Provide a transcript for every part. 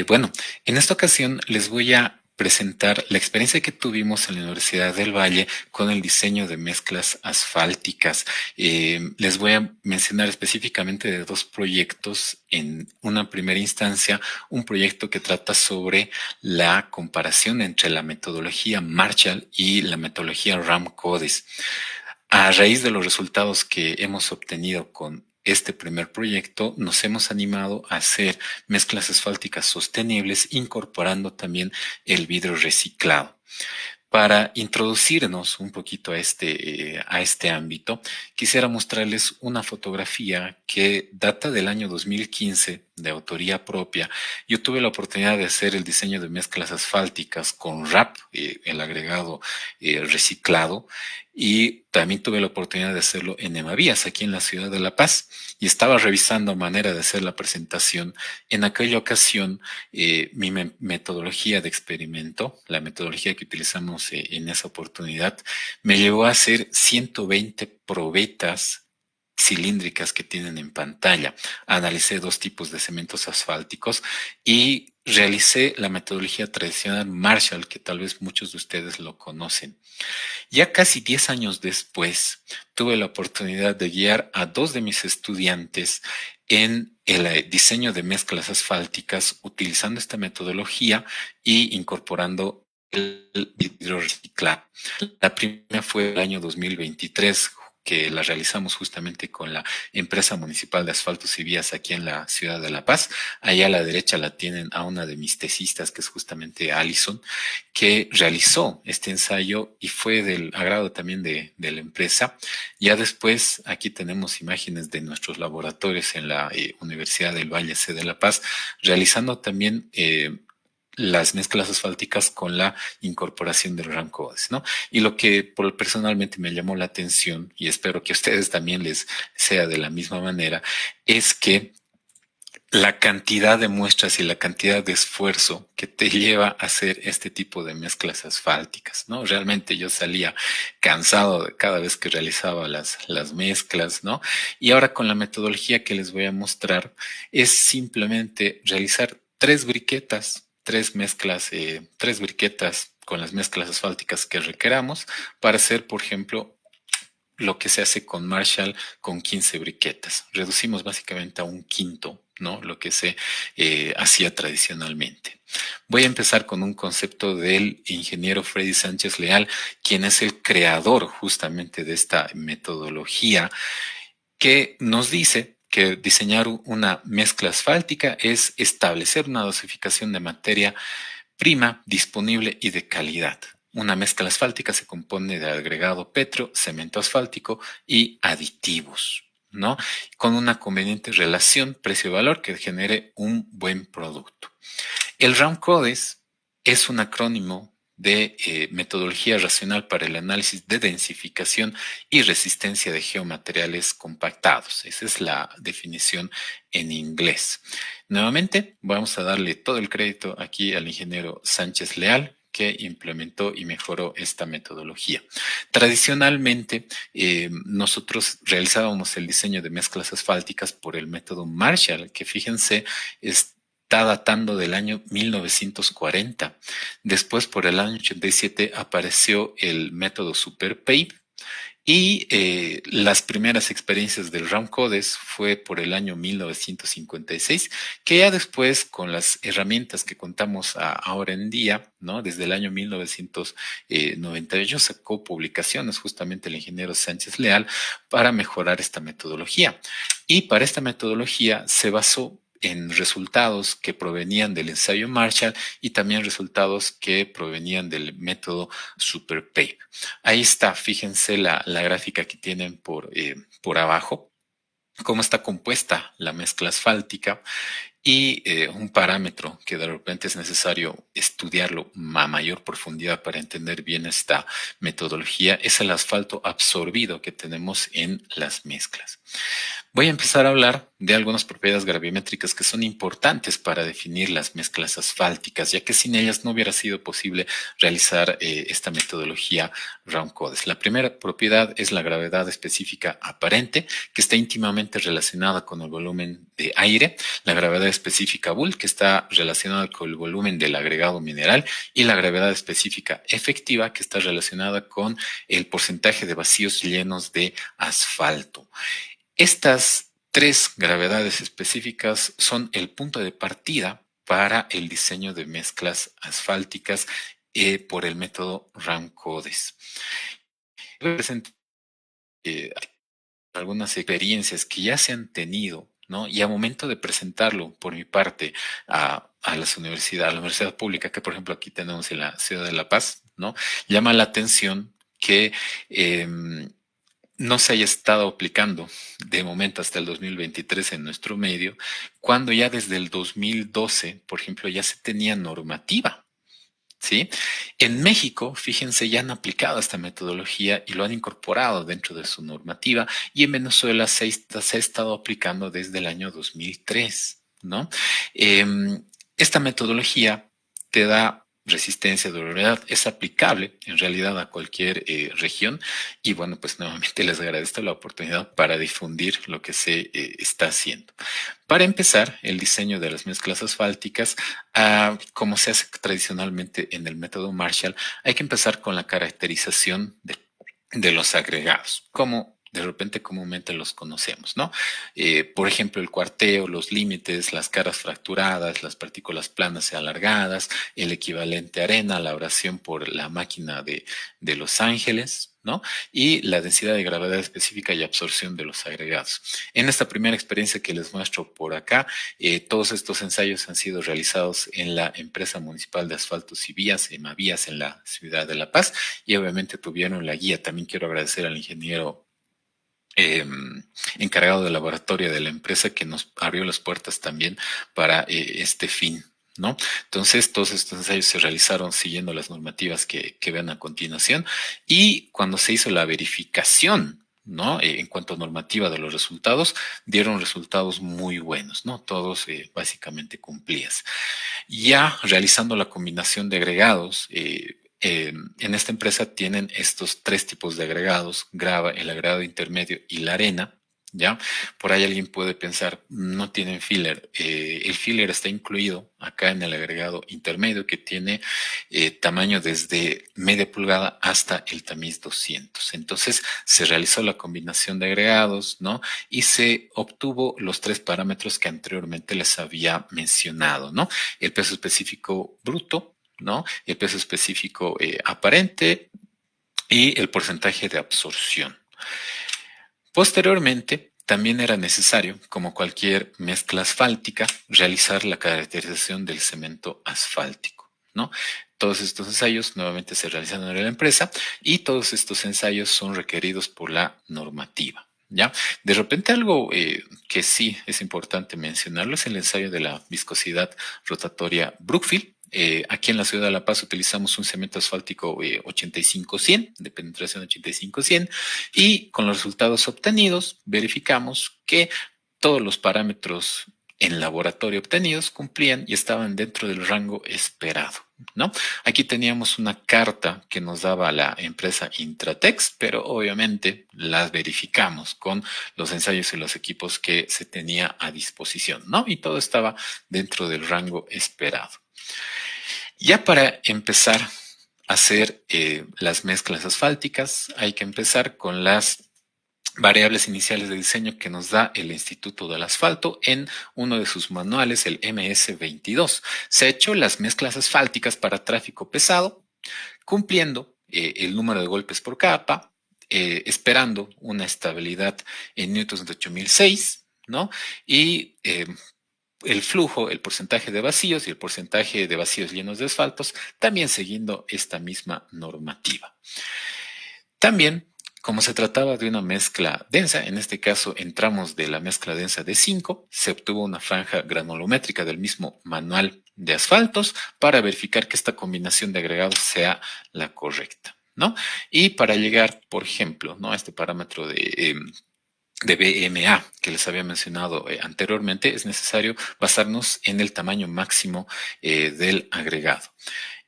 Bueno, en esta ocasión les voy a presentar la experiencia que tuvimos en la Universidad del Valle con el diseño de mezclas asfálticas. Les voy a mencionar específicamente de dos proyectos. En una primera instancia, un proyecto que trata sobre la comparación entre la metodología Marshall y la metodología RAM-CODIS. A raíz de los resultados que hemos obtenido con este primer proyecto, nos hemos animado a hacer mezclas asfálticas sostenibles, incorporando también el vidrio reciclado. Para introducirnos un poquito a este ámbito, quisiera mostrarles una fotografía que data del año 2015 de autoría propia. Yo tuve la oportunidad de hacer el diseño de mezclas asfálticas con RAP, el agregado reciclado, y también tuve la oportunidad de hacerlo en Emavías, aquí en la ciudad de La Paz, y estaba revisando manera de hacer la presentación. En aquella ocasión, mi metodología de experimento, la metodología que utilizamos en esa oportunidad, me llevó a hacer 120 probetas cilíndricas que tienen en pantalla. Analicé dos tipos de cementos asfálticos y realicé la metodología tradicional Marshall, que tal vez muchos de ustedes lo conocen. Ya casi 10 años después, tuve la oportunidad de guiar a dos de mis estudiantes en el diseño de mezclas asfálticas utilizando esta metodología y incorporando el vidrio reciclado. La primera fue el año 2023, que la realizamos justamente con la empresa municipal de asfaltos y vías aquí en la ciudad de La Paz. Allá a la derecha la tienen a una de mis tesistas, que es justamente Alison, que realizó este ensayo y fue del agrado también de la empresa. Ya después, aquí tenemos imágenes de nuestros laboratorios en la Universidad del Valle C de La Paz, realizando también las mezclas asfálticas con la incorporación del RAM-CODES, ¿no? Y lo que personalmente me llamó la atención, y espero que a ustedes también les sea de la misma manera, es que la cantidad de muestras y la cantidad de esfuerzo que te lleva a hacer este tipo de mezclas asfálticas, ¿no? Realmente yo salía cansado de cada vez que realizaba las mezclas, ¿no? Y ahora con la metodología que les voy a mostrar es simplemente realizar tres briquetas, tres briquetas con las mezclas asfálticas que requeramos para hacer, por ejemplo, lo que se hace con Marshall con 15 briquetas. Reducimos básicamente a un quinto, ¿no? Lo que se hacía tradicionalmente. Voy a empezar con un concepto del ingeniero Freddy Sánchez Leal, quien es el creador justamente de esta metodología, que nos dice que diseñar una mezcla asfáltica es establecer una dosificación de materia prima, disponible y de calidad. Una mezcla asfáltica se compone de agregado pétreo, cemento asfáltico y aditivos, ¿no? Con una conveniente relación precio-valor que genere un buen producto. El RAM-CODES es un acrónimo de metodología racional para el análisis de densificación y resistencia de geomateriales compactados. Esa es la definición en inglés. Nuevamente, vamos a darle todo el crédito aquí al ingeniero Sánchez Leal, que implementó y mejoró esta metodología. Tradicionalmente, nosotros realizábamos el diseño de mezclas asfálticas por el método Marshall, que fíjense, está datando del año 1940. Después, por el año 87, apareció el método SuperPave y las primeras experiencias del RAM-CODES fue por el año 1956, que ya después, con las herramientas que contamos ahora en día, ¿no? Desde el año 1998 sacó publicaciones justamente el ingeniero Sánchez Leal para mejorar esta metodología. Y para esta metodología se basó en resultados que provenían del ensayo Marshall y también resultados que provenían del método SuperPave. Ahí está, fíjense la gráfica que tienen por abajo, cómo está compuesta la mezcla asfáltica y un parámetro que de repente es necesario estudiarlo a mayor profundidad para entender bien esta metodología es el asfalto absorbido que tenemos en las mezclas. Voy a empezar a hablar de algunas propiedades gravimétricas que son importantes para definir las mezclas asfálticas, ya que sin ellas no hubiera sido posible realizar esta metodología round codes. La primera propiedad es la gravedad específica aparente, que está íntimamente relacionada con el volumen de aire, la gravedad específica Boole, que está relacionada con el volumen del agregado mineral, y la gravedad específica efectiva, que está relacionada con el porcentaje de vacíos llenos de asfalto. Estas tres gravedades específicas son el punto de partida para el diseño de mezclas asfálticas por el método RAM-CODES. Voy a presentar algunas experiencias que ya se han tenido, ¿no? Y a momento de presentarlo por mi parte a las universidades, a la universidad pública, que por ejemplo aquí tenemos en la ciudad de La Paz, ¿no? Llama la atención que no se haya estado aplicando de momento hasta el 2023 en nuestro medio, cuando ya desde el 2012, por ejemplo, ya se tenía normativa. ¿Sí? En México, fíjense, ya han aplicado esta metodología y lo han incorporado dentro de su normativa, y en Venezuela se ha estado aplicando desde el año 2003, ¿no? Esta metodología te da resistencia, durabilidad, es aplicable en realidad a cualquier región, y bueno, pues nuevamente les agradezco la oportunidad para difundir lo que se está haciendo. Para empezar, el diseño de las mezclas asfálticas, como se hace tradicionalmente en el método Marshall, hay que empezar con la caracterización de los agregados, como de repente comúnmente los conocemos, ¿no? Por ejemplo, el cuarteo, los límites, las caras fracturadas, las partículas planas y alargadas, el equivalente arena, la abrasión por la máquina de Los Ángeles, ¿no? Y la densidad de gravedad específica y absorción de los agregados. En esta primera experiencia que les muestro por acá, todos estos ensayos han sido realizados en la empresa municipal de asfaltos y vías, EMAVías, en la ciudad de La Paz, y obviamente tuvieron la guía. También quiero agradecer al ingeniero encargado del laboratorio de la empresa, que nos abrió las puertas también para este fin, ¿no? Entonces, todos estos ensayos se realizaron siguiendo las normativas que ven a continuación, y cuando se hizo la verificación, ¿no? En cuanto a normativa de los resultados, dieron resultados muy buenos, ¿no? Todos básicamente cumplías. Ya realizando la combinación de agregados, en esta empresa tienen estos tres tipos de agregados: grava, el agregado intermedio y la arena. ¿Ya? Por ahí alguien puede pensar, no tienen filler. El filler está incluido acá en el agregado intermedio, que tiene tamaño desde media pulgada hasta el tamiz 200. Entonces se realizó la combinación de agregados, ¿no? Y se obtuvo los tres parámetros que anteriormente les había mencionado, ¿no? El peso específico bruto, ¿no? El peso específico aparente y el porcentaje de absorción. Posteriormente, también era necesario, como cualquier mezcla asfáltica, realizar la caracterización del cemento asfáltico, ¿no? Todos estos ensayos nuevamente se realizan en la empresa, y todos estos ensayos son requeridos por la normativa. ¿Ya? De repente algo que sí es importante mencionarlo es el ensayo de la viscosidad rotatoria Brookfield. Aquí en la ciudad de La Paz utilizamos un cemento asfáltico 85-100, de penetración 85-100, y con los resultados obtenidos verificamos que todos los parámetros en laboratorio obtenidos cumplían y estaban dentro del rango esperado, ¿no? Aquí teníamos una carta que nos daba la empresa Intratex, pero obviamente las verificamos con los ensayos y los equipos que se tenía a disposición, ¿no? Y todo estaba dentro del rango esperado. Ya para empezar a hacer las mezclas asfálticas, hay que empezar con las variables iniciales de diseño que nos da el Instituto del Asfalto en uno de sus manuales, el MS22. Se ha hecho las mezclas asfálticas para tráfico pesado, cumpliendo el número de golpes por capa, esperando una estabilidad en newtons de 8006, ¿no? Y el flujo, el porcentaje de vacíos y el porcentaje de vacíos llenos de asfaltos, también siguiendo esta misma normativa. También, como se trataba de una mezcla densa, en este caso entramos de la mezcla densa de 5, se obtuvo una franja granulométrica del mismo manual de asfaltos para verificar que esta combinación de agregados sea la correcta, ¿no? Y para llegar, por ejemplo, ¿no?, a este parámetro de de BMA que les había mencionado anteriormente, es necesario basarnos en el tamaño máximo del agregado.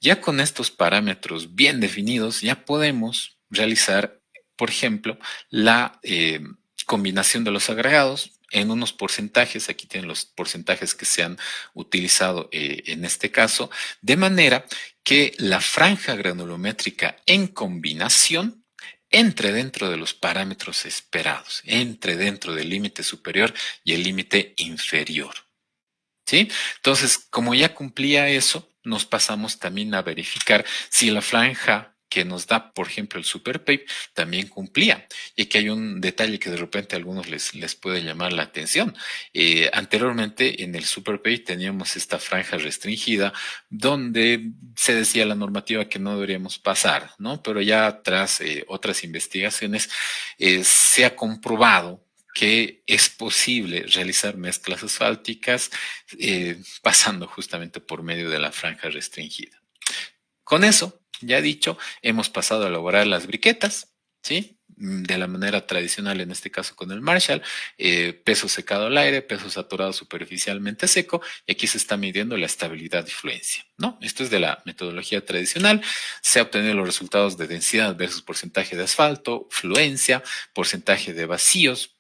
Ya con estos parámetros bien definidos, ya podemos realizar, por ejemplo, la combinación de los agregados en unos porcentajes. Aquí tienen los porcentajes que se han utilizado en este caso, de manera que la franja granulométrica en combinación entre dentro de los parámetros esperados, entre dentro del límite superior y el límite inferior. ¿Sí? Entonces, como ya cumplía eso, nos pasamos también a verificar si la franja que nos da, por ejemplo, el SuperPape también cumplía. Y aquí hay un detalle que de repente a algunos les puede llamar la atención. Anteriormente en el SuperPape teníamos esta franja restringida donde se decía la normativa que no deberíamos pasar, ¿no? Pero ya tras otras investigaciones se ha comprobado que es posible realizar mezclas asfálticas pasando justamente por medio de la franja restringida. Con eso, ya dicho, hemos pasado a elaborar las briquetas, ¿sí? De la manera tradicional, en este caso con el Marshall, peso secado al aire, peso saturado superficialmente seco, y aquí se está midiendo la estabilidad y fluencia, ¿no? Esto es de la metodología tradicional, se ha obtenido los resultados de densidad versus porcentaje de asfalto, fluencia, porcentaje de vacíos,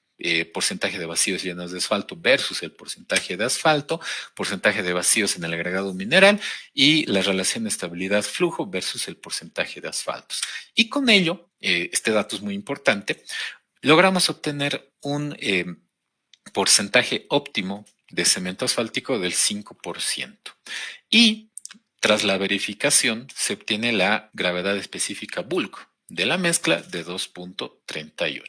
porcentaje de vacíos llenos de asfalto versus el porcentaje de asfalto, porcentaje de vacíos en el agregado mineral y la relación de estabilidad-flujo versus el porcentaje de asfaltos. Y con ello, este dato es muy importante, logramos obtener un porcentaje óptimo de cemento asfáltico del 5%. Y tras la verificación se obtiene la gravedad específica bulk de la mezcla de 2.38.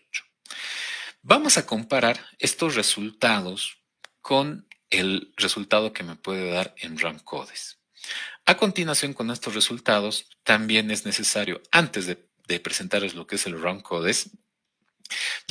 Vamos a comparar estos resultados con el resultado que me puede dar en RAMCODES. A continuación, con estos resultados, también es necesario, antes de presentarles lo que es el RAMCODES,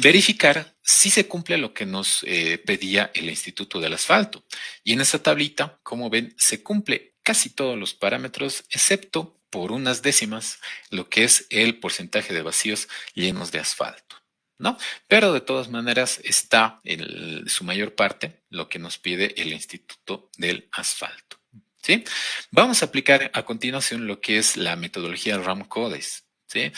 verificar si se cumple lo que nos pedía el Instituto del Asfalto. Y en esa tablita, como ven, se cumple casi todos los parámetros, excepto por unas décimas, lo que es el porcentaje de vacíos llenos de asfalto, ¿no? Pero de todas maneras está en su mayor parte lo que nos pide el Instituto del Asfalto. ¿Sí? Vamos a aplicar a continuación lo que es la metodología RAMCODES. ¿Sí?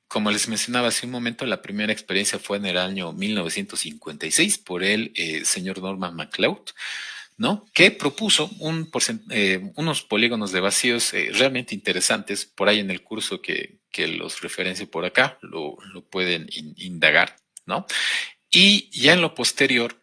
Como les mencionaba hace un momento, la primera experiencia fue en el año 1956 por el señor Norman MacLeod, ¿no? Que propuso unos polígonos de vacíos realmente interesantes. Por ahí en el curso que los referencio por acá, lo pueden indagar, ¿no? Y ya en lo posterior,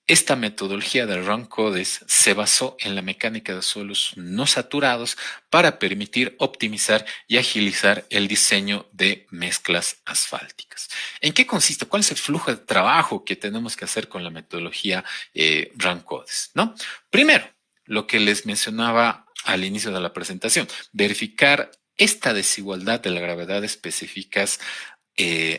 esta metodología del RAMCODES se basó en la mecánica de suelos no saturados para permitir optimizar y agilizar el diseño de mezclas asfálticas. ¿En qué consiste? ¿Cuál es el flujo de trabajo que tenemos que hacer con la metodología RAMCODES? ¿No? Primero, lo que les mencionaba al inicio de la presentación, verificar esta desigualdad de la gravedad específicas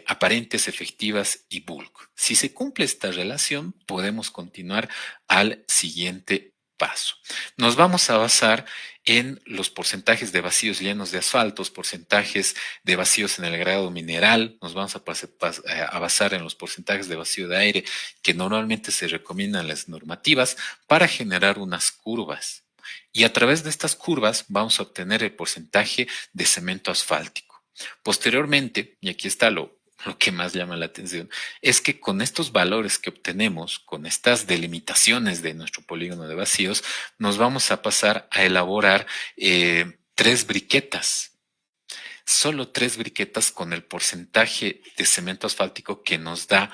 aparentes, efectivas y bulk. Si se cumple esta relación, podemos continuar al siguiente paso. Nos vamos a basar en los porcentajes de vacíos llenos de asfaltos, porcentajes de vacíos en el grado mineral, nos vamos a basar en los porcentajes de vacío de aire que normalmente se recomiendan en las normativas para generar unas curvas. Y a través de estas curvas vamos a obtener el porcentaje de cemento asfáltico. Posteriormente, y aquí está lo que más llama la atención, es que con estos valores que obtenemos, con estas delimitaciones de nuestro polígono de vacíos, nos vamos a pasar a elaborar 3 briquetas. Solo 3 briquetas con el porcentaje de cemento asfáltico que nos da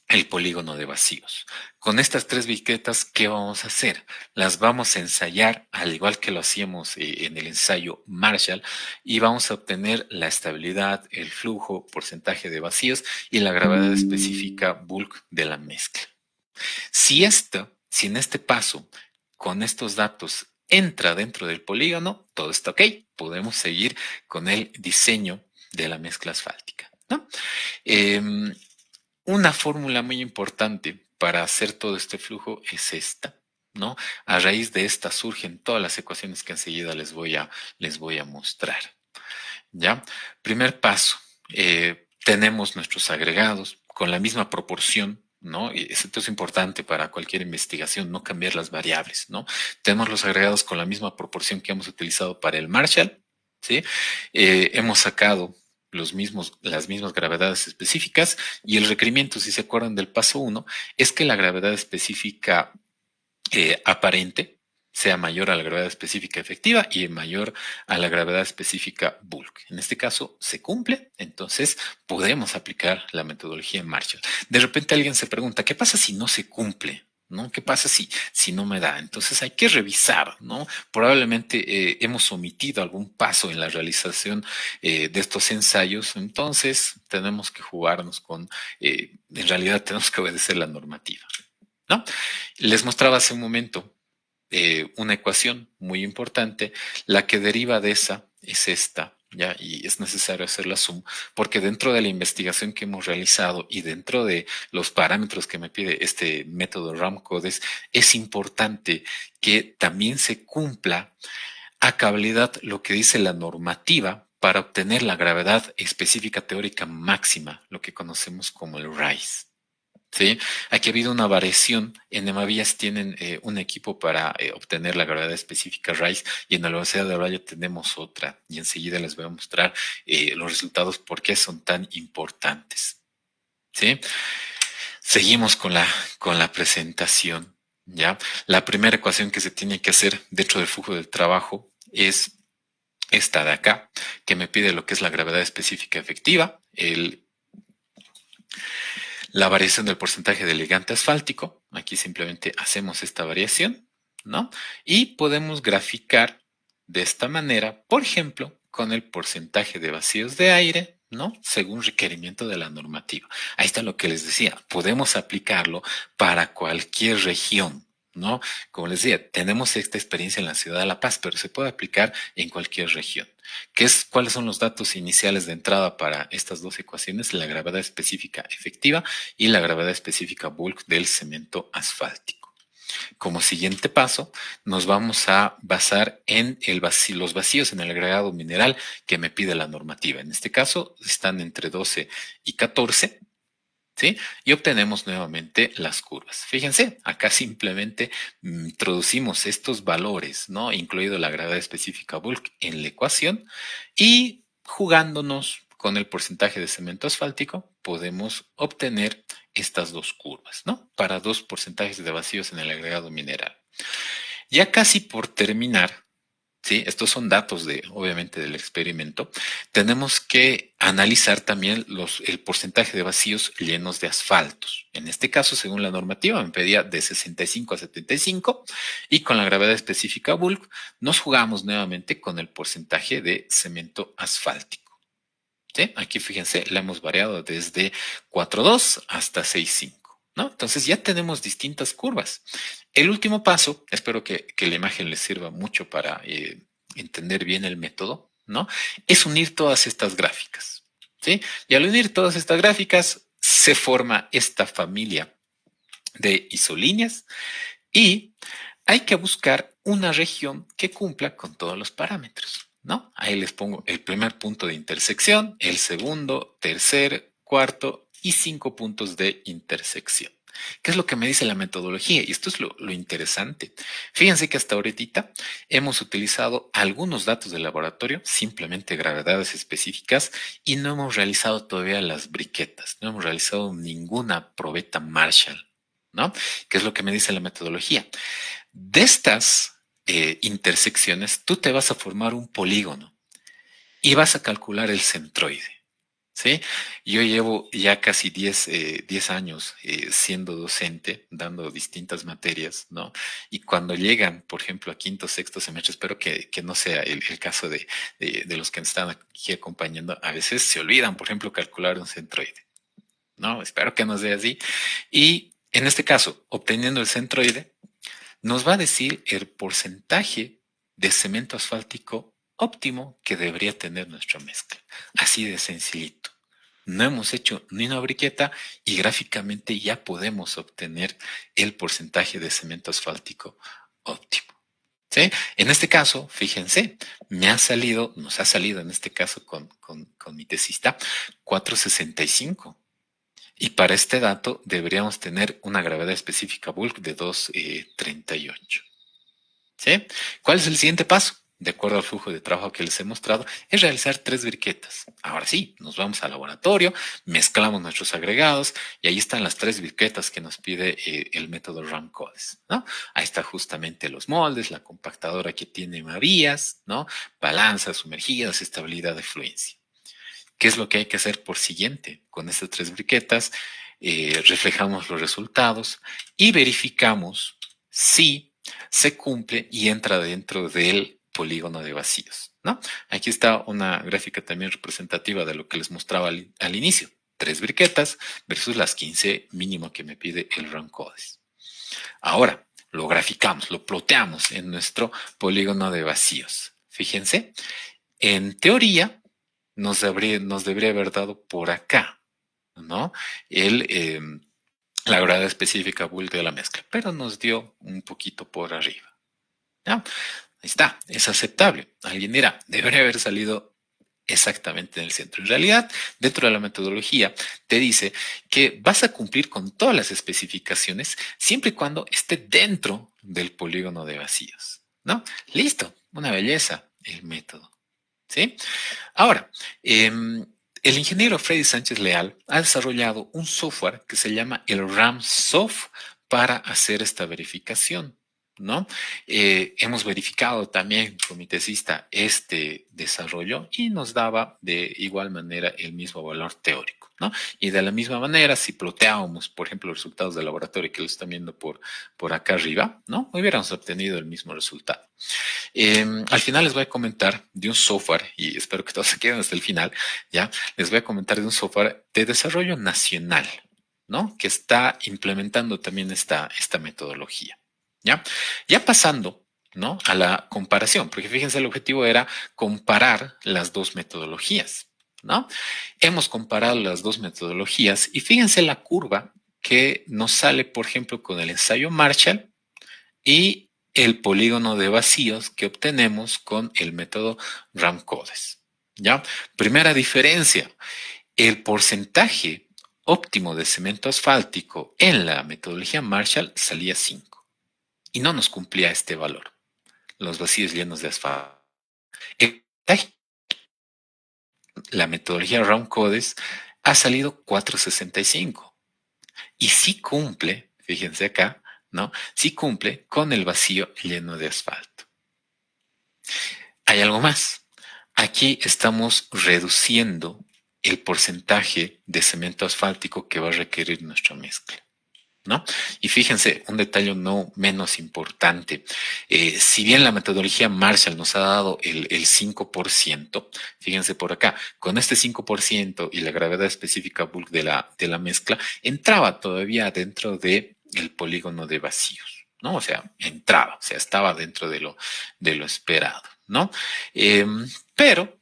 el polígono de vacíos. Con estas 3 briquetas, ¿qué vamos a hacer? Las vamos a ensayar al igual que lo hacíamos en el ensayo Marshall y vamos a obtener la estabilidad, el flujo, porcentaje de vacíos y la gravedad específica bulk de la mezcla. Si en este paso, con estos datos, entra dentro del polígono, todo está ok. Podemos seguir con el diseño de la mezcla asfáltica, ¿no? Una fórmula muy importante para hacer todo este flujo es esta, ¿no? A raíz de esta surgen todas las ecuaciones que enseguida les voy a mostrar, ¿ya? Primer paso, tenemos nuestros agregados con la misma proporción, ¿no? Y esto es importante para cualquier investigación, no cambiar las variables, ¿no? Tenemos los agregados con la misma proporción que hemos utilizado para el Marshall, ¿sí? Hemos sacado las mismas gravedades específicas y el requerimiento, si se acuerdan del paso 1, es que la gravedad específica aparente sea mayor a la gravedad específica efectiva y mayor a la gravedad específica bulk. En este caso se cumple, entonces podemos aplicar la metodología Marshall. De repente alguien se pregunta, ¿qué pasa si no se cumple? ¿No? ¿Qué pasa si no me da? Entonces hay que revisar, ¿no? Probablemente hemos omitido algún paso en la realización de estos ensayos, entonces tenemos que jugarnos con, en realidad tenemos que obedecer la normativa, ¿no? Les mostraba hace un momento una ecuación muy importante. La que deriva de esa es esta, ¿ya? Y es necesario hacer la suma, porque dentro de la investigación que hemos realizado y dentro de los parámetros que me pide este método RAM-CODES, es importante que también se cumpla a cabalidad lo que dice la normativa para obtener la gravedad específica teórica máxima, lo que conocemos como el RICE. ¿Sí? Aquí ha habido una variación. En Emavías tienen un equipo para obtener la gravedad específica RICE y en la Universidad de Valle tenemos otra. Y enseguida les voy a mostrar los resultados, por qué son tan importantes. ¿Sí? Seguimos con la presentación. ¿Ya? La primera ecuación que se tiene que hacer dentro del flujo del trabajo es esta de acá, que me pide lo que es la gravedad específica efectiva, la variación del porcentaje de ligante asfáltico. Aquí simplemente hacemos esta variación, ¿no? Y podemos graficar de esta manera, por ejemplo, con el porcentaje de vacíos de aire, ¿no? Según requerimiento de la normativa. Ahí está lo que les decía. Podemos aplicarlo para cualquier región, ¿no? Como les decía, tenemos esta experiencia en la ciudad de La Paz, pero se puede aplicar en cualquier región. ¿Cuáles son los datos iniciales de entrada para estas dos ecuaciones? La gravedad específica efectiva y la gravedad específica bulk del cemento asfáltico. Como siguiente paso, nos vamos a basar en los vacíos en el agregado mineral que me pide la normativa. En este caso, están entre 12 y 14. ¿Sí? Y obtenemos nuevamente las curvas. Fíjense, acá simplemente introducimos estos valores, ¿no? Incluido la gravedad específica bulk en la ecuación y jugándonos con el porcentaje de cemento asfáltico, podemos obtener estas dos curvas, ¿no? Para dos porcentajes de vacíos en el agregado mineral. Ya casi por terminar, ¿sí? Estos son datos obviamente, del experimento. Tenemos que analizar también el porcentaje de vacíos llenos de asfaltos. En este caso, según la normativa, me pedía de 65 a 75 y con la gravedad específica bulk nos jugamos nuevamente con el porcentaje de cemento asfáltico. ¿Sí? Aquí fíjense, la hemos variado desde 4,2 hasta 6,5. ¿No? Entonces ya tenemos distintas curvas. El último paso, espero que la imagen les sirva mucho para entender bien el método, ¿no? Es unir todas estas gráficas, ¿sí? Y al unir todas estas gráficas se forma esta familia de isolíneas y hay que buscar una región que cumpla con todos los parámetros, ¿no? Ahí les pongo el primer punto de intersección, el segundo, tercer, cuarto y 5 puntos de intersección. ¿Qué es lo que me dice la metodología? Y esto es lo interesante. Fíjense que hasta ahorita hemos utilizado algunos datos del laboratorio, simplemente gravedades específicas, y no hemos realizado todavía las briquetas, no hemos realizado ninguna probeta Marshall, ¿no? ¿Qué es lo que me dice la metodología? De estas intersecciones, tú te vas a formar un polígono y vas a calcular el centroide. ¿Sí? Yo llevo ya casi 10 años siendo docente, dando distintas materias, ¿no? Y cuando llegan, por ejemplo, a quinto, sexto semestre, espero que no sea el caso de los que están aquí acompañando, a veces se olvidan, por ejemplo, calcular un centroide, ¿no? Espero que no sea así. Y en este caso, obteniendo el centroide, nos va a decir el porcentaje de cemento asfáltico óptimo que debería tener nuestra mezcla. Así de sencillito. No hemos hecho ni una briqueta y gráficamente ya podemos obtener el porcentaje de cemento asfáltico óptimo. ¿Sí? En este caso, fíjense, nos ha salido en este caso con mi tesista 465. Y para este dato deberíamos tener una gravedad específica bulk de 2,38. ¿Sí? ¿Cuál es el siguiente paso? De acuerdo al flujo de trabajo que les he mostrado, es realizar 3 briquetas. Ahora sí, nos vamos al laboratorio, mezclamos nuestros agregados y ahí están las 3 briquetas que nos pide el método RAM-CODES, ¿no? Ahí está justamente los moldes, la compactadora que tiene mavías, ¿no? Balanzas sumergidas, estabilidad de fluencia. ¿Qué es lo que hay que hacer por siguiente? Con estas 3 briquetas reflejamos los resultados y verificamos si se cumple y entra dentro del polígono de vacíos, ¿no? Aquí está una gráfica también representativa de lo que les mostraba al inicio. 3 briquetas versus las 15 mínimo que me pide el RAM-CODES. Ahora, lo graficamos, lo ploteamos en nuestro polígono de vacíos. Fíjense, en teoría nos debería haber dado por acá, ¿no? La gravedad específica bulk de la mezcla, pero nos dio un poquito por arriba. ¿Ya? Ahí está, es aceptable. Alguien dirá, debería haber salido exactamente en el centro. En realidad, dentro de la metodología, te dice que vas a cumplir con todas las especificaciones siempre y cuando esté dentro del polígono de vacíos, ¿no? Listo, una belleza el método, ¿sí? Ahora, el ingeniero Freddy Sánchez Leal ha desarrollado un software que se llama el RAMSoft para hacer esta verificación, ¿no? Hemos verificado también con mi tesista este desarrollo y nos daba de igual manera el mismo valor teórico, ¿no? Y de la misma manera, si ploteábamos, por ejemplo, los resultados del laboratorio que lo están viendo por acá arriba, ¿no? Hubiéramos obtenido el mismo resultado. Al final les voy a comentar de un software, y espero que todos se queden hasta el final, ¿ya? Les voy a comentar de un software de desarrollo nacional, ¿no? Que está implementando también esta metodología, ¿ya? Ya pasando, ¿no? A la comparación, porque fíjense, el objetivo era comparar las dos metodologías, ¿no? Hemos comparado las dos metodologías y fíjense la curva que nos sale, por ejemplo, con el ensayo Marshall y el polígono de vacíos que obtenemos con el método RAM-CODES. ¿Ya? Primera diferencia, el porcentaje óptimo de cemento asfáltico en la metodología Marshall salía 5 y no nos cumplía este valor, los vacíos llenos de asfalto. La metodología RAM-CODES ha salido 4,65 y sí cumple, fíjense acá, ¿no? Sí cumple con el vacío lleno de asfalto. Hay algo más. Aquí estamos reduciendo el porcentaje de cemento asfáltico que va a requerir nuestra mezcla, ¿no? Y fíjense, un detalle no menos importante. Si bien la metodología Marshall nos ha dado el 5%, fíjense por acá, con este 5% y la gravedad específica bulk de la mezcla, entraba todavía dentro del polígono de vacíos, ¿no? O sea, entraba, o sea, estaba dentro de lo esperado, ¿no? Pero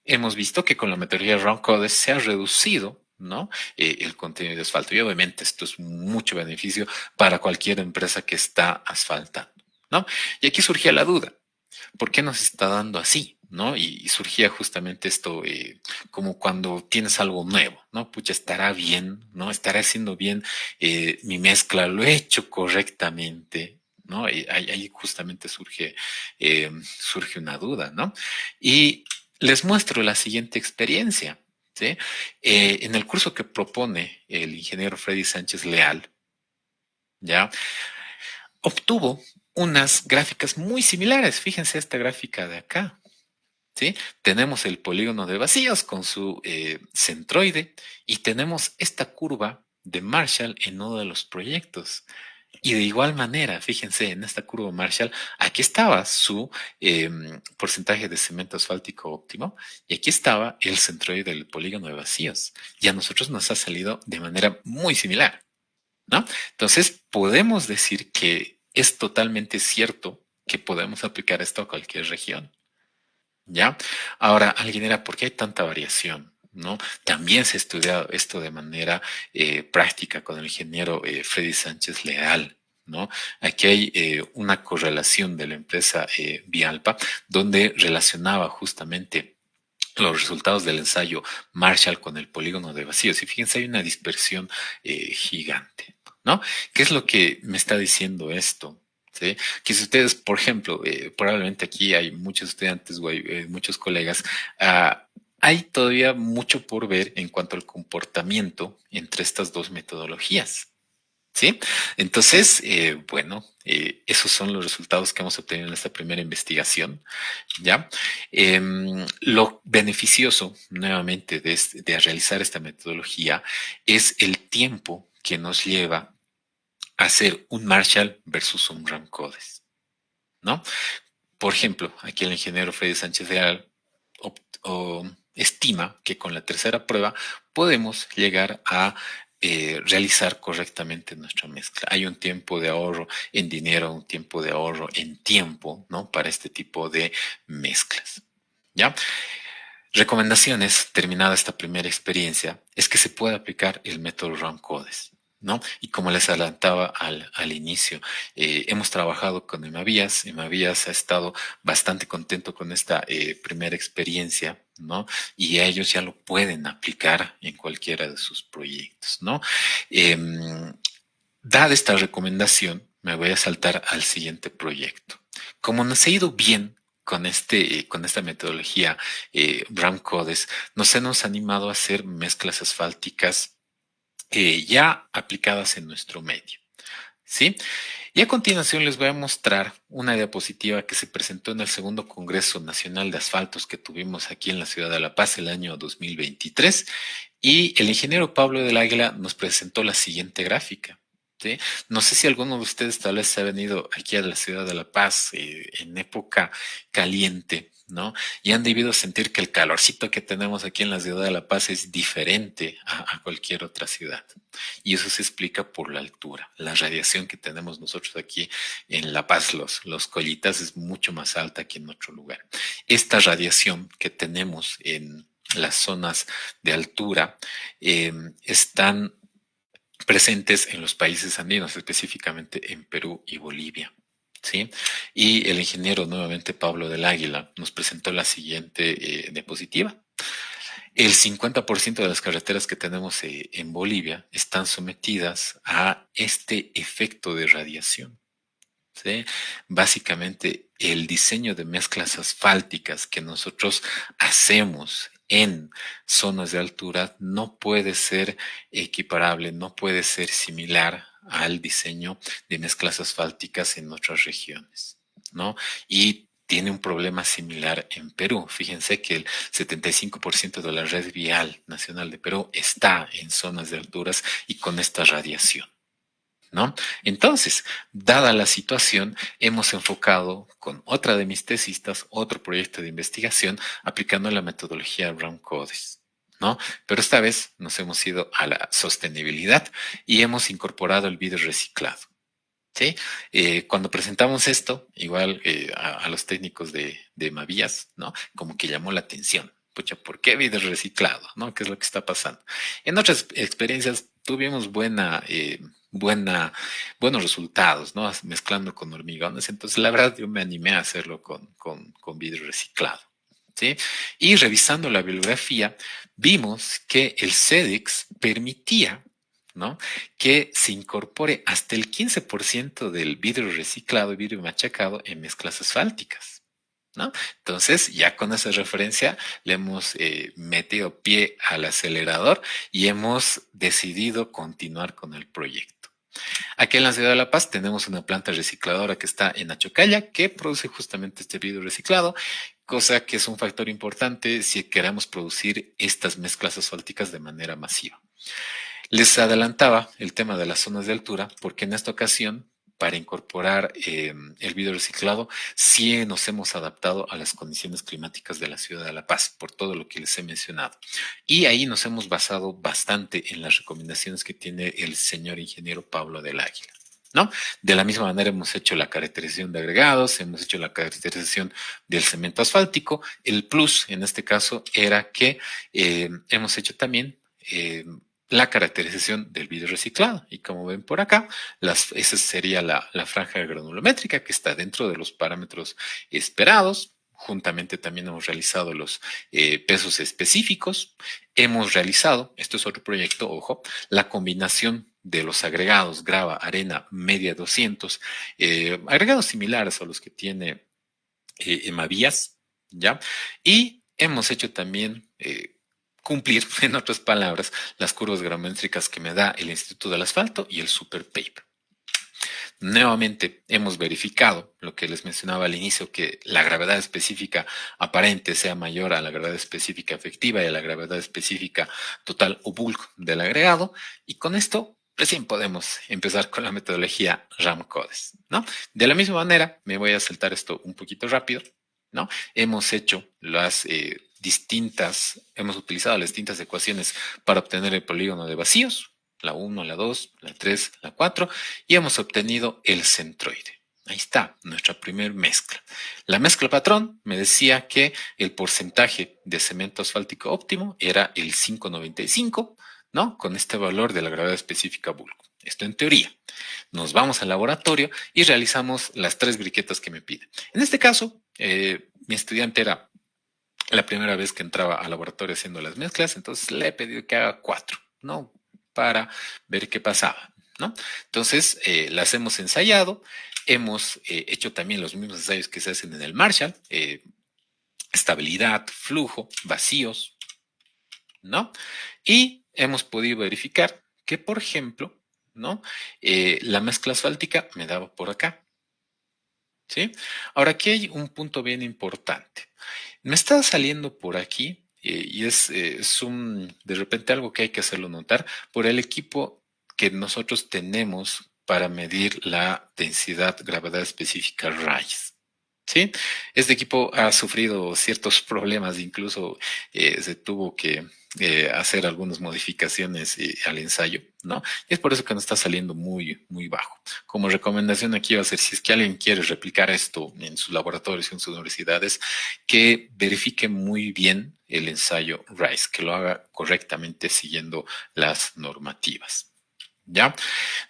hemos visto que con la metodología RAM-CODES se ha reducido, ¿no? El contenido de asfalto. Y obviamente esto es mucho beneficio para cualquier empresa que está asfaltando, ¿no? Y aquí surgía la duda, ¿por qué nos está dando así? ¿No? Y surgía justamente esto, como cuando tienes algo nuevo, ¿no? Pucha, estará bien, ¿no? Estará haciendo bien mi mezcla, lo he hecho correctamente, ¿no? Y ahí justamente surge una duda, ¿no? Y les muestro la siguiente experiencia, ¿sí? En el curso que propone el ingeniero Freddy Sánchez Leal, ¿ya? Obtuvo unas gráficas muy similares. Fíjense esta gráfica de acá, ¿sí? Tenemos el polígono de vacíos con su centroide y tenemos esta curva de Marshall en uno de los proyectos. Y de igual manera, fíjense, en esta curva Marshall, aquí estaba su porcentaje de cemento asfáltico óptimo y aquí estaba el centroide del polígono de vacíos. Y a nosotros nos ha salido de manera muy similar, ¿no? Entonces, podemos decir que es totalmente cierto que podemos aplicar esto a cualquier región, ¿ya? Ahora, alguien dirá, ¿por qué hay tanta variación? ¿No? También se ha estudiado esto de manera práctica con el ingeniero Freddy Sánchez Leal, ¿no? Aquí hay una correlación de la empresa Vialpa, donde relacionaba justamente los resultados del ensayo Marshall con el polígono de vacíos. Y fíjense, hay una dispersión gigante, ¿no? ¿Qué es lo que me está diciendo esto? ¿Sí? Que si ustedes, por ejemplo, probablemente aquí hay muchos estudiantes o hay muchos colegas, hay todavía mucho por ver en cuanto al comportamiento entre estas dos metodologías. ¿Sí? Entonces, bueno, esos son los resultados que hemos obtenido en esta primera investigación, ¿ya? Lo beneficioso, nuevamente, de realizar esta metodología es el tiempo que nos lleva a hacer un Marshall versus un Ramcodes, ¿no? Por ejemplo, aquí el ingeniero Freddy Sánchez Real estima que con la tercera prueba podemos llegar a realizar correctamente nuestra mezcla. Hay un tiempo de ahorro en dinero, un tiempo de ahorro en tiempo, ¿no? Para este tipo de mezclas. ¿Ya? Recomendaciones, terminada esta primera experiencia, es que se puede aplicar el método Ramcodes, ¿no? Y como les adelantaba al inicio, hemos trabajado con Emavías. Emavías ha estado bastante contento con esta primera experiencia, ¿no? Y ellos ya lo pueden aplicar en cualquiera de sus proyectos, ¿no? Dada esta recomendación, me voy a saltar al siguiente proyecto. Como nos ha ido bien con esta metodología Ramcodes, nos hemos animado a hacer mezclas asfálticas ya aplicadas en nuestro medio. ¿Sí? Y a continuación les voy a mostrar una diapositiva que se presentó en el segundo Congreso Nacional de Asfaltos que tuvimos aquí en la ciudad de La Paz el año 2023. Y el ingeniero Pablo del Águila nos presentó la siguiente gráfica. ¿Sí? No sé si alguno de ustedes tal vez se ha venido aquí a la ciudad de La Paz en época caliente, ¿no? Y han debido sentir que el calorcito que tenemos aquí en la ciudad de La Paz es diferente a cualquier otra ciudad. Y eso se explica por la altura. La radiación que tenemos nosotros aquí en La Paz, los Collitas, es mucho más alta que en otro lugar. Esta radiación que tenemos en las zonas de altura están presentes en los países andinos, específicamente en Perú y Bolivia. ¿Sí? Y el ingeniero, nuevamente Pablo del Águila, nos presentó la siguiente diapositiva. El 50% de las carreteras que tenemos en Bolivia están sometidas a este efecto de radiación. ¿Sí? Básicamente, el diseño de mezclas asfálticas que nosotros hacemos en zonas de altura no puede ser equiparable, no puede ser similar al diseño de mezclas asfálticas en otras regiones, ¿no? Y tiene un problema similar en Perú. Fíjense que el 75% de la red vial nacional de Perú está en zonas de alturas y con esta radiación, ¿no? Entonces, dada la situación, hemos enfocado con otra de mis tesistas, otro proyecto de investigación, aplicando la metodología Ramcodes, ¿no? Pero esta vez nos hemos ido a la sostenibilidad y hemos incorporado el vidrio reciclado. ¿Sí? Cuando presentamos esto, igual a los técnicos de Mavías, ¿no? Como que llamó la atención. Pucha, ¿por qué vidrio reciclado? ¿No? ¿Qué es lo que está pasando? En otras experiencias tuvimos buenos resultados, ¿no? Mezclando con hormigones. Entonces, la verdad, yo me animé a hacerlo con vidrio reciclado. ¿Sí? Y revisando la bibliografía, vimos que el CEDEX permitía, ¿no? Que se incorpore hasta el 15% del vidrio reciclado, vidrio machacado en mezclas asfálticas, ¿no? Entonces, ya con esa referencia le hemos metido pie al acelerador y hemos decidido continuar con el proyecto. Aquí en la ciudad de La Paz tenemos una planta recicladora que está en Achocalla que produce justamente este vidrio reciclado, cosa que es un factor importante si queremos producir estas mezclas asfálticas de manera masiva. Les adelantaba el tema de las zonas de altura porque en esta ocasión, para incorporar el vidrio reciclado, sí nos hemos adaptado a las condiciones climáticas de la ciudad de La Paz, por todo lo que les he mencionado. Y ahí nos hemos basado bastante en las recomendaciones que tiene el señor ingeniero Pablo del Águila, ¿no? De la misma manera hemos hecho la caracterización de agregados, hemos hecho la caracterización del cemento asfáltico. El plus en este caso era que hemos hecho también la caracterización del vidrio reciclado. Y como ven por acá, esa sería la franja granulométrica que está dentro de los parámetros esperados. Juntamente también hemos realizado los pesos específicos. Hemos realizado, esto es otro proyecto, ojo, la combinación de los agregados grava, arena, media 200, agregados similares a los que tiene Emavías, ¿ya? Y hemos hecho también cumplir, en otras palabras, las curvas gramétricas que me da el Instituto del Asfalto y el Super Paper. Nuevamente hemos verificado lo que les mencionaba al inicio, que la gravedad específica aparente sea mayor a la gravedad específica efectiva y a la gravedad específica total o bulk del agregado, y con esto recién podemos empezar con la metodología RAM-CODES, ¿no? De la misma manera, me voy a saltar esto un poquito rápido, ¿no? Hemos hecho hemos utilizado las distintas ecuaciones para obtener el polígono de vacíos, la 1, la 2, la 3, la 4, y hemos obtenido el centroide. Ahí está, nuestra primer mezcla. La mezcla patrón me decía que el porcentaje de cemento asfáltico óptimo era el 5,95, ¿no? Con este valor de la gravedad específica bulk. Esto en teoría. Nos vamos al laboratorio y realizamos las 3 briquetas que me piden. En este caso, mi estudiante era la primera vez que entraba al laboratorio haciendo las mezclas, entonces le he pedido que haga 4, ¿no? Para ver qué pasaba, ¿no? Entonces, las hemos ensayado, hemos hecho también los mismos ensayos que se hacen en el Marshall, estabilidad, flujo, vacíos, ¿no? Y hemos podido verificar que, por ejemplo, ¿no? La mezcla asfáltica me daba por acá, ¿sí? Ahora, aquí hay un punto bien importante. Me está saliendo por aquí y es de repente algo que hay que hacerlo notar por el equipo que nosotros tenemos para medir la densidad gravedad específica RISE. ¿Sí? Este equipo ha sufrido ciertos problemas, incluso se tuvo que hacer algunas modificaciones al ensayo, ¿no? Y es por eso que nos está saliendo muy, muy bajo. Como recomendación aquí va a ser, si es que alguien quiere replicar esto en sus laboratorios, en sus universidades, que verifique muy bien el ensayo RISE, que lo haga correctamente siguiendo las normativas. ¿Ya?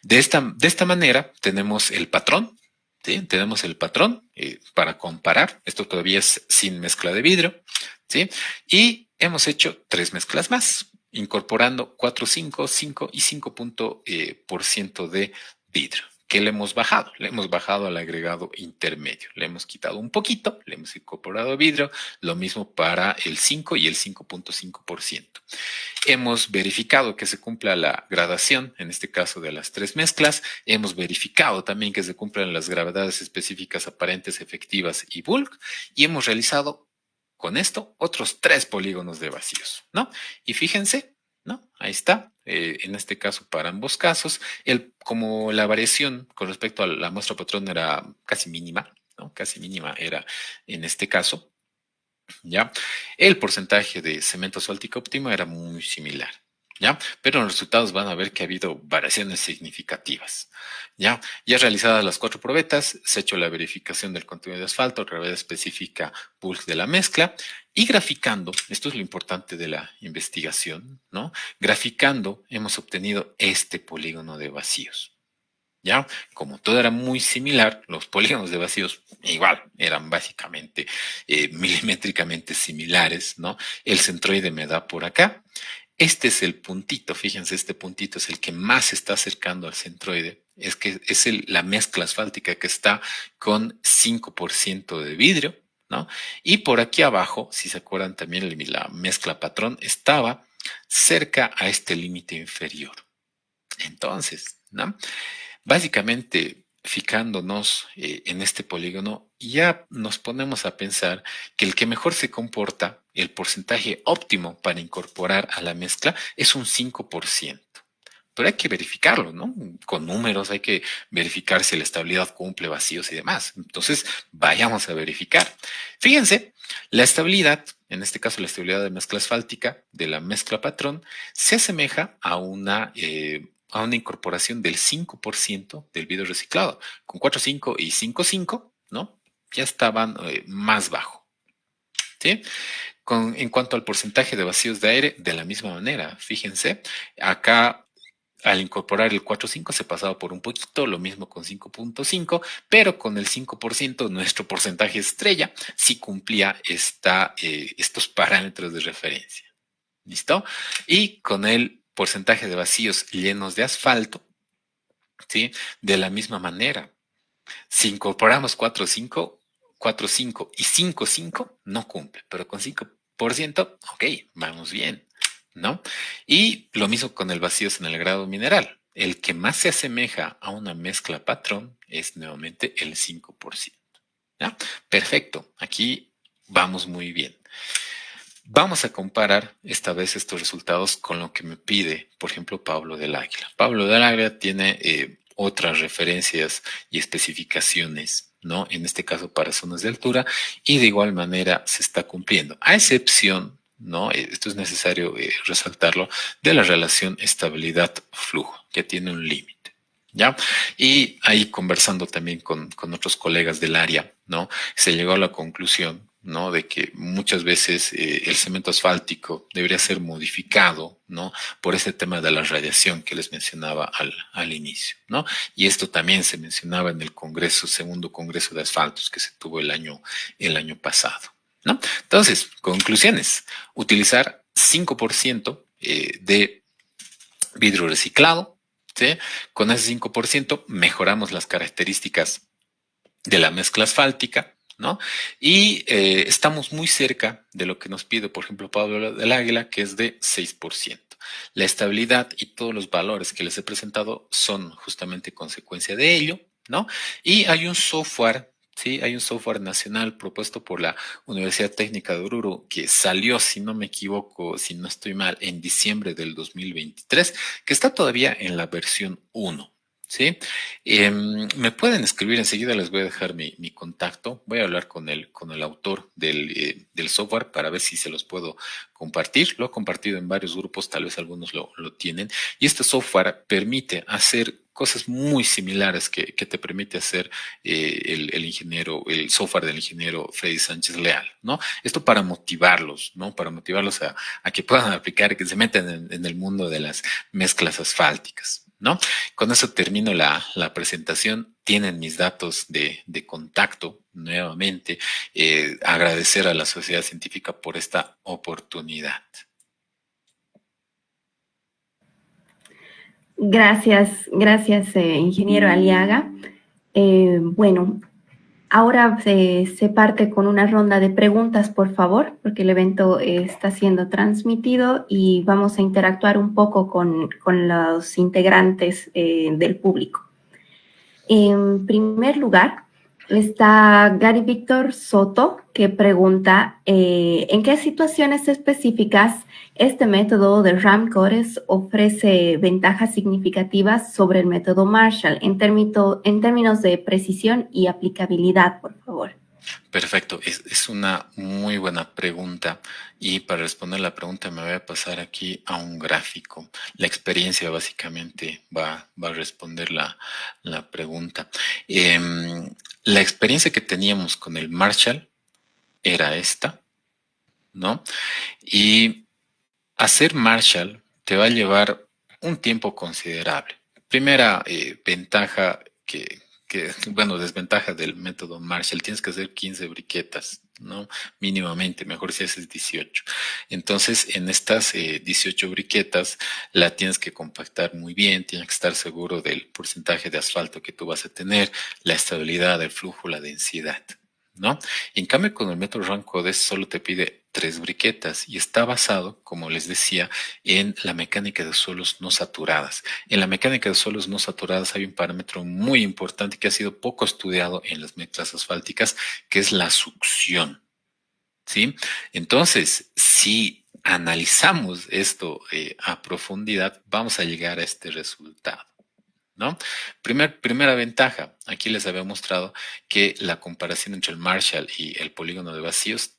De esta manera tenemos el patrón. ¿Sí? Tenemos el patrón para comparar. Esto todavía es sin mezcla de vidrio. ¿Sí? Y hemos hecho 3 mezclas más, incorporando 4, 5, 5 y 5% de vidrio. ¿Qué le hemos bajado? Le hemos bajado al agregado intermedio. Le hemos quitado un poquito, le hemos incorporado vidrio. Lo mismo para el 5 y el 5,5%. Hemos verificado que se cumpla la gradación, en este caso de las 3 mezclas. Hemos verificado también que se cumplan las gravedades específicas aparentes, efectivas y bulk. Y hemos realizado con esto otros 3 polígonos de vacíos, ¿no? Y fíjense, ¿no? Ahí está. En este caso, para ambos casos, como la variación con respecto a la muestra patrón era casi mínima, ¿no? Casi mínima era en este caso. ¿Ya? El porcentaje de cemento asfáltico óptimo era muy similar, ¿ya? Pero en los resultados van a ver que ha habido variaciones significativas, ¿ya? Ya realizadas las 4 probetas, se ha hecho la verificación del contenido de asfalto, gravedad específica bulk de la mezcla, y graficando, esto es lo importante de la investigación, ¿no? Graficando hemos obtenido este polígono de vacíos. ¿Ya? Como todo era muy similar, los polígonos de vacíos igual eran básicamente milimétricamente similares, ¿no? El centroide me da por acá. Este es el puntito, fíjense, este puntito es el que más se está acercando al centroide. Es que es la mezcla asfáltica que está con 5% de vidrio, ¿no? Y por aquí abajo, si se acuerdan también, la mezcla patrón estaba cerca a este límite inferior. Entonces, ¿no? Básicamente, fijándonos en este polígono, ya nos ponemos a pensar que el que mejor se comporta, el porcentaje óptimo para incorporar a la mezcla, es un 5%. Pero hay que verificarlo, ¿no? Con números hay que verificar si la estabilidad cumple vacíos y demás. Entonces, vayamos a verificar. Fíjense, la estabilidad, en este caso la estabilidad de mezcla asfáltica de la mezcla patrón, se asemeja a una incorporación del 5% del vidrio reciclado. Con 4,5 y 5,5, ¿no? Ya estaban más bajo. ¿Sí? En cuanto al porcentaje de vacíos de aire, de la misma manera, fíjense, acá al incorporar el 4.5 se pasaba por un poquito, lo mismo con 5.5, pero con el 5%, nuestro porcentaje estrella sí cumplía estos parámetros de referencia. ¿Listo? Y con el porcentaje de vacíos llenos de asfalto, ¿sí? De la misma manera. Si incorporamos 4.5 y 5.5, no cumple, pero con 5%, ok, vamos bien, ¿no? Y lo mismo con el vacíos en el grado mineral. El que más se asemeja a una mezcla patrón es nuevamente el 5%. ¿Ya? Perfecto, aquí vamos muy bien. Vamos a comparar esta vez estos resultados con lo que me pide, por ejemplo, Pablo del Águila. Pablo del Águila tiene otras referencias y especificaciones, ¿no? En este caso para zonas de altura, y de igual manera se está cumpliendo, a excepción, ¿no? Esto es necesario resaltarlo, de la relación estabilidad-flujo, que tiene un límite. ¿Ya? Y ahí conversando también con otros colegas del área, ¿no? Se llegó a la conclusión, ¿no? De que muchas veces el cemento asfáltico debería ser modificado, ¿no? Por ese tema de la radiación que les mencionaba al inicio, ¿no? Y esto también se mencionaba en el Congreso, segundo Congreso de Asfaltos que se tuvo el año pasado, ¿no? Entonces, conclusiones. Utilizar 5% de vidrio reciclado, ¿sí? Con ese 5% mejoramos las características de la mezcla asfáltica, ¿no? Y estamos muy cerca de lo que nos pide, por ejemplo, Pablo del Águila, que es de 6%. La estabilidad y todos los valores que les he presentado son justamente consecuencia de ello, ¿no? Y hay un software. Sí, hay un software nacional propuesto por la Universidad Técnica de Oruro que salió, si no me equivoco, si no estoy mal, en diciembre del 2023, que está todavía en la versión 1. ¿Sí? Me pueden escribir, enseguida les voy a dejar mi contacto. Voy a hablar con el autor del software para ver si se los puedo compartir. Lo he compartido en varios grupos, tal vez algunos lo tienen. Y este software permite hacer cosas muy similares que te permite hacer el software del ingeniero Freddy Sánchez Leal, ¿no? Esto para motivarlos, ¿no? Para motivarlos a que puedan aplicar, que se metan en el mundo de las mezclas asfálticas, ¿no? Con eso termino la presentación. Tienen mis datos de contacto nuevamente. Agradecer a la sociedad científica por esta oportunidad. Gracias, ingeniero Aliaga. Bueno, ahora se parte con una ronda de preguntas, por favor, porque el evento está siendo transmitido y vamos a interactuar un poco con los integrantes del público. En primer lugar, está Gary Víctor Soto, que pregunta ¿en qué situaciones específicas este método de RAM-Cores ofrece ventajas significativas sobre el método Marshall en términos de precisión y aplicabilidad, por favor? Perfecto, es una muy buena pregunta y para responder la pregunta me voy a pasar aquí a un gráfico. La experiencia básicamente va a responder la pregunta. La experiencia que teníamos con el Marshall era esta, ¿no? Y hacer Marshall te va a llevar un tiempo considerable. Primera ventaja bueno, desventaja del método Marshall, tienes que hacer 15 briquetas, ¿no? Mínimamente, mejor si haces 18. Entonces, en estas 18 briquetas, la tienes que compactar muy bien, tienes que estar seguro del porcentaje de asfalto que tú vas a tener, la estabilidad, el flujo, la densidad, ¿no? En cambio, con el método RAM-Codes solo te pide 3 briquetas y está basado, como les decía, en la mecánica de suelos no saturadas. En la mecánica de suelos no saturadas hay un parámetro muy importante que ha sido poco estudiado en las mezclas asfálticas, que es la succión, ¿sí? Entonces, si analizamos esto a profundidad, vamos a llegar a este resultado, ¿no? Primera ventaja, aquí les había mostrado que la comparación entre el Marshall y el polígono de vacíos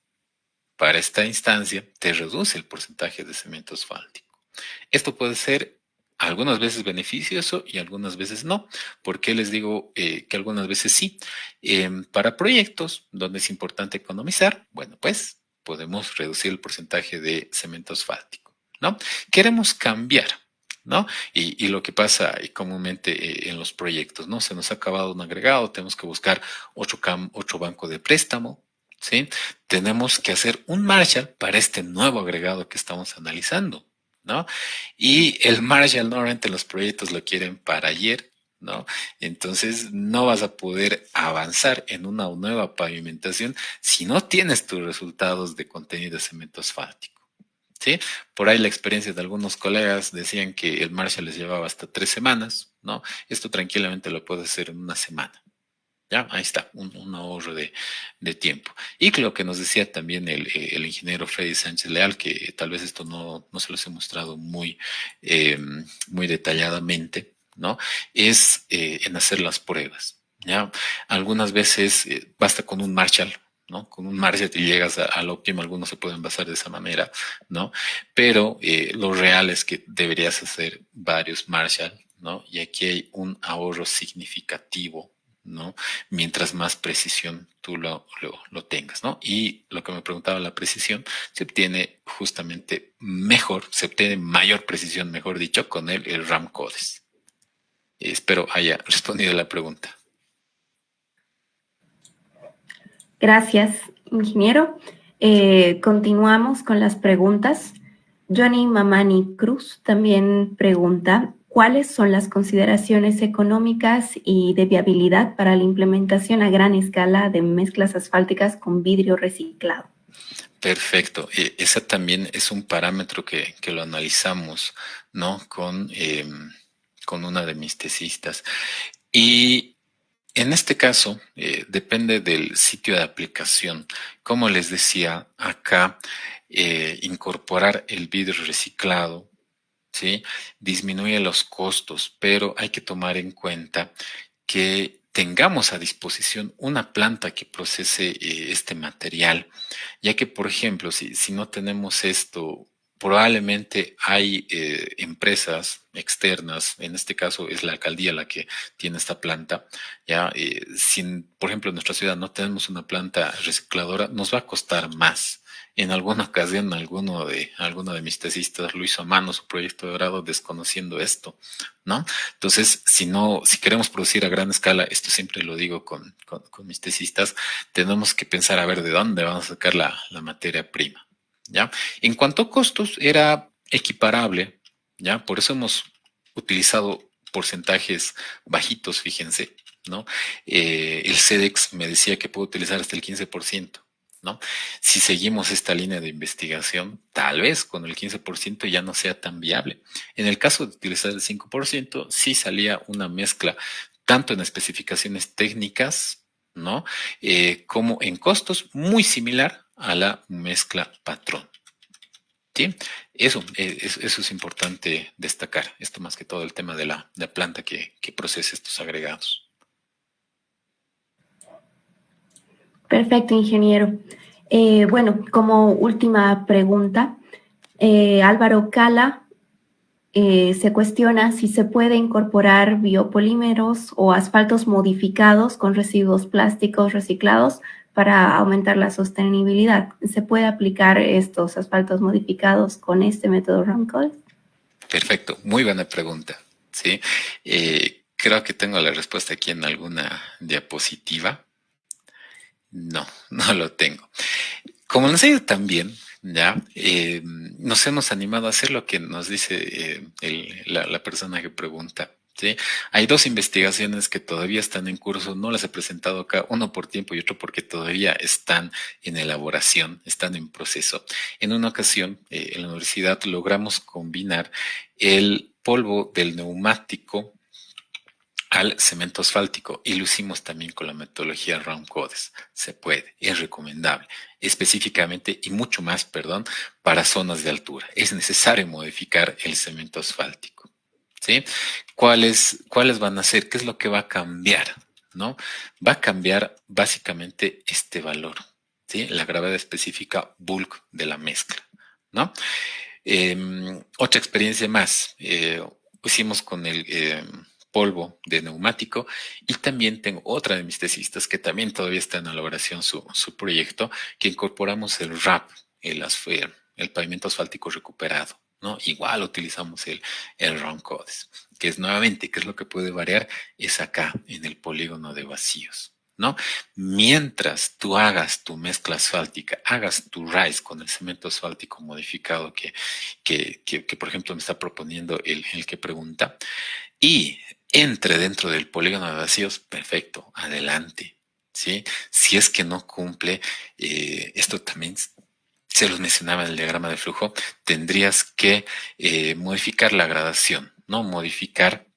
para esta instancia te reduce el porcentaje de cemento asfáltico. Esto puede ser algunas veces beneficioso y algunas veces no. ¿Por qué les digo que algunas veces sí? Para proyectos donde es importante economizar, bueno, pues podemos reducir el porcentaje de cemento asfáltico, ¿no? Queremos cambiar, ¿no? Y lo que pasa comúnmente en los proyectos, ¿no? Se nos ha acabado un agregado, tenemos que buscar otro banco de préstamo, ¿sí? Tenemos que hacer un Marshall para este nuevo agregado que estamos analizando, ¿no? Y el Marshall normalmente los proyectos lo quieren para ayer, ¿no? Entonces no vas a poder avanzar en una nueva pavimentación si no tienes tus resultados de contenido de cemento asfáltico. ¿Sí? Por ahí la experiencia de algunos colegas decían que el Marshall les llevaba hasta 3 semanas, ¿no? Esto tranquilamente lo puedes hacer en una semana. ¿Ya? Ahí está, un ahorro de tiempo. Y lo que nos decía también el ingeniero Freddy Sánchez Leal, que tal vez esto no se los he mostrado muy detalladamente, ¿no? Es en hacer las pruebas. ¿Ya? Algunas veces basta con un Marshall, ¿no? Con un Marshall y llegas al óptimo, algunos se pueden basar de esa manera, ¿no? Pero lo real es que deberías hacer varios Marshall, ¿no? Y aquí hay un ahorro significativo, ¿no? Mientras más precisión tú lo tengas, ¿no? Y lo que me preguntaba la precisión, se obtiene justamente mejor, se obtiene mayor precisión, mejor dicho, con el RAM Codes. Espero haya respondido la pregunta. Gracias, ingeniero. Continuamos con las preguntas. Johnny Mamani Cruz también pregunta, ¿cuáles son las consideraciones económicas y de viabilidad para la implementación a gran escala de mezclas asfálticas con vidrio reciclado? Perfecto. Ese también es un parámetro que lo analizamos, ¿no? Con una de mis tesistas. Y en este caso, depende del sitio de aplicación. Como les decía, acá incorporar el vidrio reciclado, ¿sí? Disminuye los costos, pero hay que tomar en cuenta que tengamos a disposición una planta que procese este material, ya que, por ejemplo, si no tenemos esto, probablemente hay empresas externas, en este caso es la alcaldía la que tiene esta planta, ya, por ejemplo, en nuestra ciudad no tenemos una planta recicladora, nos va a costar más. En alguna ocasión, alguno de mis tesistas lo hizo a mano su proyecto de grado desconociendo esto, ¿no? Entonces, si queremos producir a gran escala, esto siempre lo digo con mis tesistas, tenemos que pensar a ver de dónde vamos a sacar la materia prima, ¿ya? En cuanto a costos, era equiparable, ¿ya? Por eso hemos utilizado porcentajes bajitos, fíjense, ¿no? El CEDEX me decía que puedo utilizar hasta el 15%. ¿No? Si seguimos esta línea de investigación, tal vez con el 15% ya no sea tan viable. En el caso de utilizar el 5%, sí salía una mezcla, tanto en especificaciones técnicas, ¿no? Como en costos, muy similar a la mezcla patrón. ¿Sí? Eso es importante destacar. Esto más que todo el tema de la planta que procesa estos agregados. Perfecto, ingeniero. Bueno, como última pregunta, Álvaro Cala se cuestiona si se puede incorporar biopolímeros o asfaltos modificados con residuos plásticos reciclados para aumentar la sostenibilidad. ¿Se puede aplicar estos asfaltos modificados con este método RAMCOL? Perfecto, muy buena pregunta. ¿Sí? Creo que tengo la respuesta aquí en alguna diapositiva. No, no lo tengo. Como nos ha ido tan bien, ya, nos hemos animado a hacer lo que nos dice la persona que pregunta. ¿Sí? Hay 2 investigaciones que todavía están en curso, no las he presentado acá, uno por tiempo y otro porque todavía están en elaboración, están en proceso. En una ocasión, en la universidad logramos combinar el polvo del neumático al cemento asfáltico y lo hicimos también con la metodología Round Codes. Se puede, es recomendable, específicamente y mucho más, perdón, para zonas de altura. Es necesario modificar el cemento asfáltico. ¿Sí? ¿Cuáles van a ser? ¿Qué es lo que va a cambiar? ¿No? Va a cambiar básicamente este valor, ¿sí? La gravedad específica bulk de la mezcla, ¿no? Otra experiencia más. Hicimos con polvo de neumático, y también tengo otra de mis tesistas que también todavía está en elaboración su proyecto, que incorporamos el RAP, el pavimento asfáltico recuperado, ¿no? Igual utilizamos el round codes, que es nuevamente, que es lo que puede variar, es acá en el polígono de vacíos, ¿no? Mientras tú hagas tu mezcla asfáltica, hagas tu RISE con el cemento asfáltico modificado que por ejemplo, me está proponiendo el que pregunta, y entre dentro del polígono de vacíos, perfecto, adelante, ¿sí? Si es que no cumple, esto también se los mencionaba en el diagrama de flujo, tendrías que modificar la gradación, ¿no? Modificar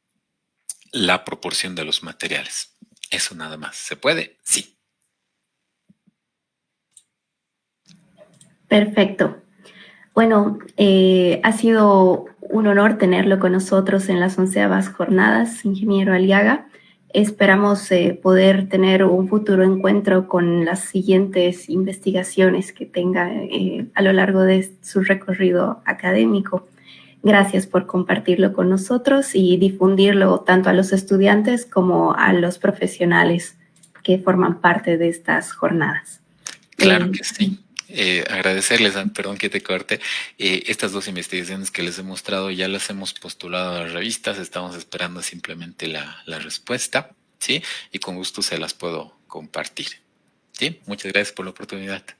la proporción de los materiales. Eso nada más. ¿Se puede? Sí. Perfecto. Bueno, ha sido un honor tenerlo con nosotros en las 11ª jornadas, ingeniero Aliaga. Esperamos poder tener un futuro encuentro con las siguientes investigaciones que tenga a lo largo de su recorrido académico. Gracias por compartirlo con nosotros y difundirlo tanto a los estudiantes como a los profesionales que forman parte de estas jornadas. Claro que sí. Agradecerles, perdón que te corte, estas dos investigaciones que les he mostrado ya las hemos postulado a las revistas, estamos esperando simplemente la respuesta, ¿sí? Y con gusto se las puedo compartir, ¿sí? Muchas gracias por la oportunidad.